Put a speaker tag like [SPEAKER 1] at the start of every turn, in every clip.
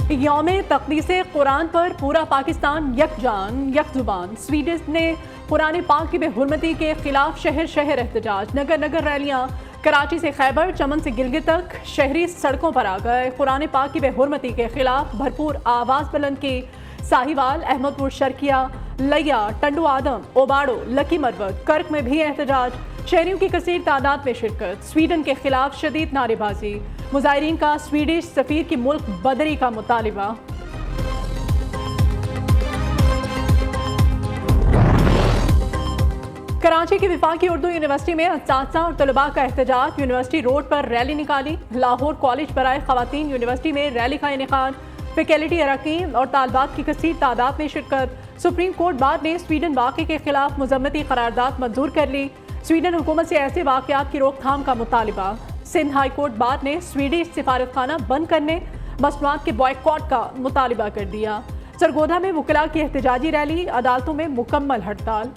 [SPEAKER 1] यौम तक़दीस कुरान पर पूरा पाकिस्तान यकजान यकजुबान। स्वीडन ने कुरान पाक की बेहुरमती के खिलाफ शहर शहर एहतजाज, नगर नगर रैलियाँ। कराची से खैबर, चमन से गिलगित तक शहरी सड़कों पर आ गए। कुरान पाक की बेहुरमती के खिलाफ भरपूर आवाज़ बुलंद की। साहिवाल, अहमदपुर शर्किया, लिया, टंडू आदम, ओबाड़ो, लकी मरवत, कर्क में भी एहतजाज। शहरियों की कसीर तादाद में शिरकत। स्वीडन के खिलाफ शदीद नारेबाजी। मुजाहिरीन का स्वीडिश सफीर की मुल्क बदरी का मुतालिबा। कराची की विफाकी उर्दू यूनिवर्सिटी में असातिज़ा और तलबा का एहतजाज। यूनिवर्सिटी रोड पर रैली निकाली। लाहौर कॉलेज पर आए खवातीन यूनिवर्सिटी में रैली का इनेकाद। फैकल्टी अरकान और तालबात की कसीर तादाद में शिरकत। सुप्रीम कोर्ट बाद ने स्वीडन वाक़े के खिलाफ मुज़म्मती करारदाद मंजूर कर ली। स्वीडन हुकूमत से ऐसे वाक़यात की रोकथाम का मुतालिबा। सिंध हाई कोर्ट बाद ने स्वीडिश सिफारतखाना बंद करने, मसनूआत के बॉयकॉट का मुतालिबा कर दिया। सरगोधा में वकला की एहतजाजी रैली, अदालतों में मुकम्मल हड़ताल।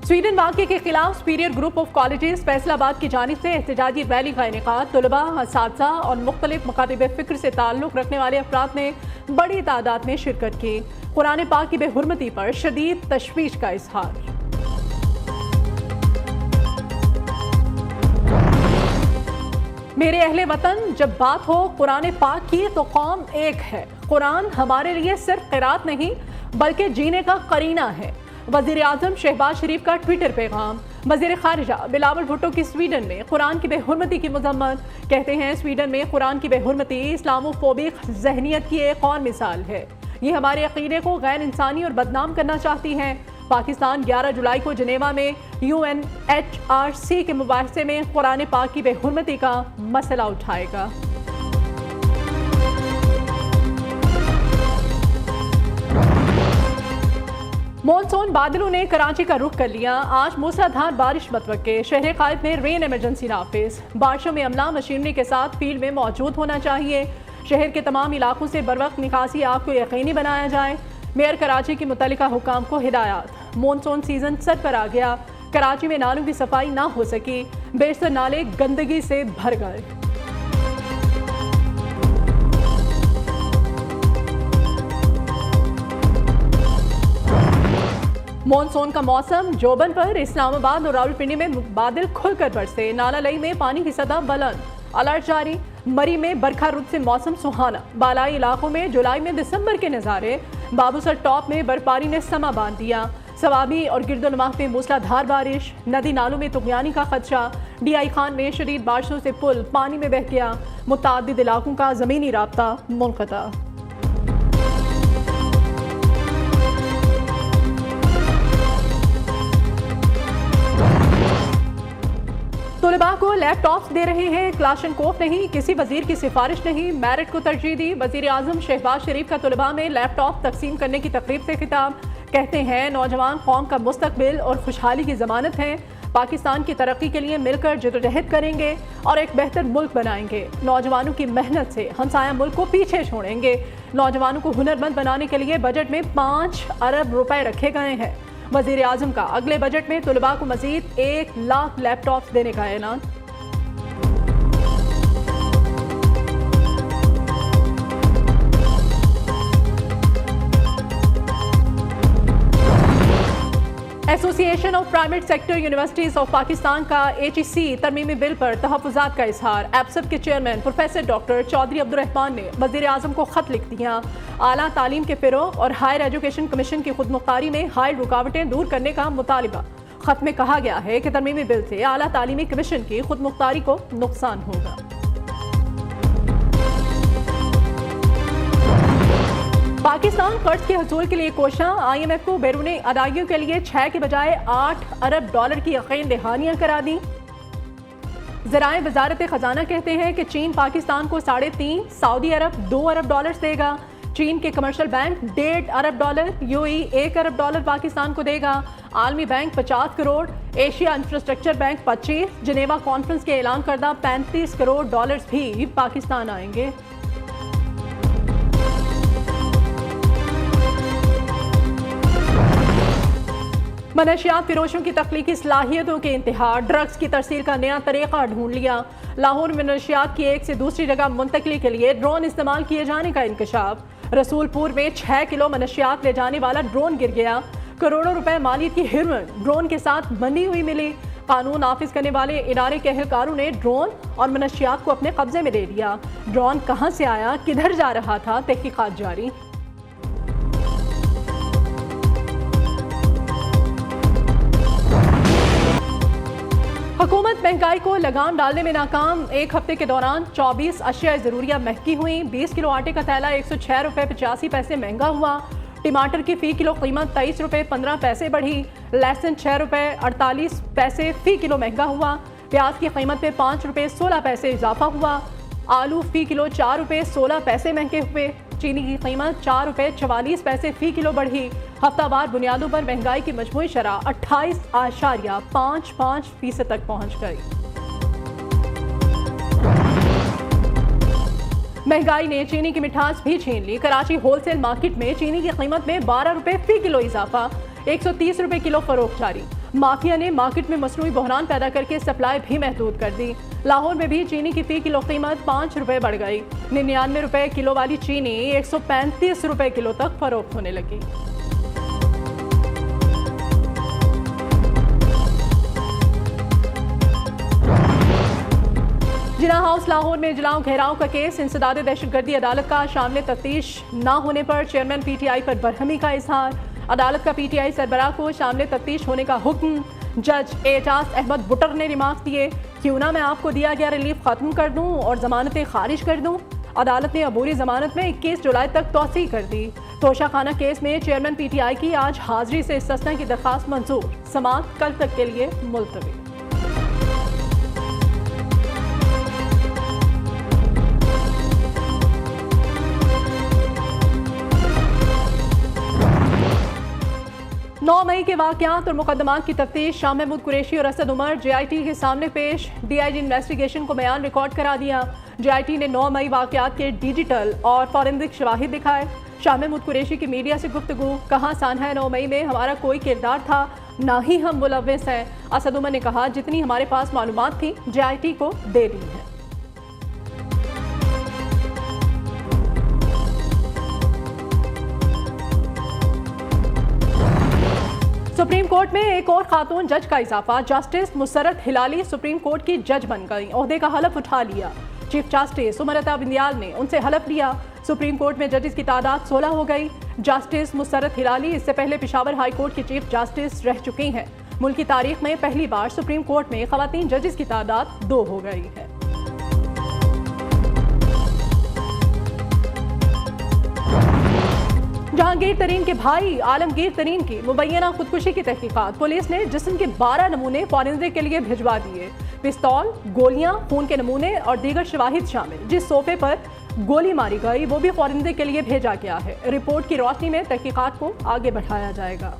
[SPEAKER 1] स्वीडन वाक़े के खिलाफ superior group of colleges Faisalabad की जानिब से एहतजाजी रैली का इनेकाद। तलबा, असातिज़ा और मुख्तलिफ मकातिब फ़िक्र से ताल्लुक़ रखने वाले अफराद ने बड़ी तादाद में शिरकत की। कुरान पाक की बेहुरमती पर शदीद तशवीश का इजहार। मेरे अहले वतन, जब बात हो कुरान पाक की तो कौम एक है। कुरान हमारे लिए सिर्फ क़िरात नहीं बल्कि जीने का करीना है। वज़ीर आज़म शहबाज शरीफ का ट्विटर पैगाम। वज़ीर ख़ारिजा बिलावल भुट्टो की स्वीडन में कुरान की बेहुरमती की मज़म्मत। कहते हैं स्वीडन में कुरान की बेहुरमती इस्लामोफोबिक जहनीत की एक और मिसाल है। ये हमारे अक़ीदे को गैर इंसानी और बदनाम करना चाहती हैं। पाकिस्तान 11 जुलाई को जनेवा में UNHRC के मुबाहिसे में कुरान पाक की बेहुरमती का मसला उठाएगा। मॉनसून बादलों ने कराची का रुख कर लिया। आज मूसलाधार बारिश मतवक्के। शहर कायद में रेन इमरजेंसी नाफिज। बारिशों में अमला मशीनरी के साथ फील्ड में मौजूद होना चाहिए। शहर के तमाम इलाकों से बरवक्त निकासी आग को यकीनी बनाया जाए। मेयर कराची की मुतल्लिका हुकाम को हिदायत। मॉनसून सीजन सर पर आ गया। कराची में नालों की सफाई ना हो सकी। बेशतर नाले गंदगी से भर गए। मॉनसून का मौसम जोबन पर। इस्लामाबाद और रावलपिंडी में बादल खुलकर बरसे। नाला लई में पानी की सतह बुलंद। अलर्ट जारी। मरी में बरखा रुत से मौसम सुहाना। बालाई इलाकों में जुलाई में दिसंबर के नज़ारे। बाबूसर टॉप में बर्फबारी ने समा बांध दिया। सवाबी और गिरदोनवाह में मूसलाधार बारिश। नदी नालों में तुगयानी का खदशा। DI खान में शदीद बारिशों से पुल पानी में बह गया। मुतअद्दिद इलाकों का ज़मीनी राब्ता मुनक़ता। तलबा को लैपटॉप्स दे रहे हैं, क्लाशनकोफ नहीं, किसी वजीर की सिफारिश नहीं, मेरिट को तरजीह दी। वजीर आज़म शहबाज शरीफ का तलबा में लैपटॉप तकसीम करने की तकरीब से खिताब। कहते हैं नौजवान कौम का मुस्तकबिल और खुशहाली की ज़मानत हैं। पाकिस्तान की तरक्की के लिए मिलकर जदोजहद करेंगे और एक बेहतर मुल्क बनाएंगे। नौजवानों की मेहनत से हमसाया मुल्क को पीछे छोड़ेंगे। नौजवानों को हुनरमंद बनाने के लिए बजट में 5 अरब रुपए रखे गए हैं। वज़ीर आज़म का अगले बजट में तलबा को मज़ीद 1 लाख लैपटॉप्स देने का ऐलान। Association of private sector universities of Pakistan का HEC तरमीमी बिल पर तहफ़्फ़ुज़ात का इजहार। एप्सब के chairman professor doctor Chaudhry Abdurrahman ने वज़ीर आज़म को खत लिख दिया। आला तालीम के फ़रोग़ और हायर एजुकेशन कमीशन की खुदमुख्तारी में हायल रुकावटें दूर करने का मुतालिबा। खत में कहा गया है कि तरमीमी बिल से आला तालीमी कमीशन की खुदमुख्तारी को नुकसान होगा। पाकिस्तान कर्ज के हसूल के लिए कोशिश। IMF को बैरूनी अदायगियों के लिए 6 के बजाय 8 अरब डॉलर की यकीन दहानियां करा दी। ज़राए वजारत खजाना कहते हैं कि चीन पाकिस्तान को 3.5, सऊदी अरब 2 अरब डॉलर देगा। चीन के कमर्शियल बैंक 1.5 अरब डॉलर, UAE 1 अरब डॉलर पाकिस्तान को देगा। आलमी bank 50 crore, Asia infrastructure bank 25, जनेवा कॉन्फ्रेंस के ऐलान करदा 35 करोड़ डॉलर्स भी पाकिस्तान आएंगे। मनशियात फिरोशों की तख्लीकी सलाहियतों के इंतहा, ड्रग्स की तरसील का नया तरीका ढूंढ लिया। लाहौर में मनशियात की एक से दूसरी जगह मुंतकली के लिए ड्रोन इस्तेमाल किए जाने का इंकशाफ। रसूलपुर में 6 किलो मनशियात ले जाने वाला ड्रोन गिर गया। करोड़ों रुपए मालियत की हेरोइन ड्रोन के साथ बंधी हुई मिली। कानून नाफिज करने वाले इदारे के एहलकारों ने ड्रोन और मनशियात को अपने कब्जे में ले लिया। ड्रोन कहां से आया, किधर जा रहा था, तहकीकात जारी। हुकूमत महंगाई को लगाम डालने में नाकाम। एक हफ्ते के दौरान 24 अशिया ज़रूरिया महंगी हुई। 20 किलो आटे का थैला 106 रुपये 85 पैसे महंगा हुआ। टमाटर की फ़ी किलो कीमत 23 रुपये 15 पैसे बढ़ी। लहसुन 6 रुपये 48 पैसे फ़ी किलो महंगा हुआ। प्याज की कीमत में 5 रुपये 16 पैसे इजाफा हुआ। आलू फ़ी किलो 4 रुपये 16 पैसे महंगे हुए। चीनी की कीमत 4 रुपये 44 पैसे फ़ी किलो बढ़ी। हफ्तावार बुनियादों पर महंगाई की मजमूई शरह 28.55% तक पहुँच गई। महंगाई ने चीनी की मिठास भी छीन ली। कराची होलसेल मार्केट में चीनी की कीमत में 12 रुपये फ़ी किलो इजाफा, 130 रुपये किलो फरोख्त जारी। माफिया ने मार्केट में मसनूई बहरान पैदा करके सप्लाई भी महदूद कर दी। लाहौर में भी चीनी की फ़ी किलो कीमत 5 रुपये बढ़ गई। 99 रुपये किलो वाली चीनी 135 रुपये किलो तक फरोख्त होने लगी। जिना हाउस लाहौर में जलाओ घेराव का केस। इंसदाद दहशतगर्दी अदालत का शामिल तफ्तीश न होने पर चेयरमैन PTI पर बरहमी का इजहार। अदालत का PTI सरबराह को शामिल तफ्तीश होने का हुक्म। जज एजाज अहमद बुटर ने रिमार्क दिए, क्यों ना मैं आपको दिया गया रिलीफ खत्म कर दूं और जमानतें खारिज कर दूं। अदालत ने अबूरी जमानत में 21 जुलाई तक तोसी कर दी। तोशाखाना केस में चेयरमैन PTI की आज हाजिरी से इस्तिस्ना की दरखास्त मंजूर। समाअत कल तक के लिए मुलतवी। नौ मई के वाक़यात और मुकदमात की तफ्तीश। शाह महमूद कुरैशी और असद उमर JIT के सामने पेश। DIG इन्वेस्टिगेशन को बयान रिकॉर्ड करा दिया। JIT ने 9 मई वाक़यात के डिजिटल और फॉरेंसिक शवाहिद दिखाए। शाह महमूद कुरैशी की मीडिया से गुफ्तगू, कहाँ सान्हा है 9 मई में हमारा कोई किरदार था, ना ही हम मुलव्विस हैं। असद उमर ने कहा, जितनी हमारे पास मालूमात थी JIT को दे दी है। सुप्रीम कोर्ट में एक और खातून जज का इजाफा। Justice Musarrat Hilali supreme court की जज बन गई। ओहदे का हलफ उठा लिया। चीफ जस्टिस उमर अता बिंदियाल ने उनसे हलफ लिया। सुप्रीम कोर्ट में जजेस की तादाद 16 हो गई। जस्टिस मुसरत हिलाली इससे पहले पेशावर हाई कोर्ट की चीफ जस्टिस रह चुकी हैं। मुल्क की तारीख में पहली बार सुप्रीम कोर्ट में खवातीन जजेस की तादाद 2 हो गई है। जहांगीर तरीन के भाई आलमगीर तरीन की मुबैना खुदकुशी की तहकीकात। पुलिस ने जिस्म के 12 नमूने फॉरेंसिक के लिए भिजवा दिए। पिस्तौल, गोलियां, खून के नमूने और दीगर शवाहिद शामिल। जिस सोफे पर गोली मारी गई वो भी फॉरेंसिक के लिए भेजा गया है। रिपोर्ट की रोशनी में तहकीकात को आगे बढ़ाया जाएगा।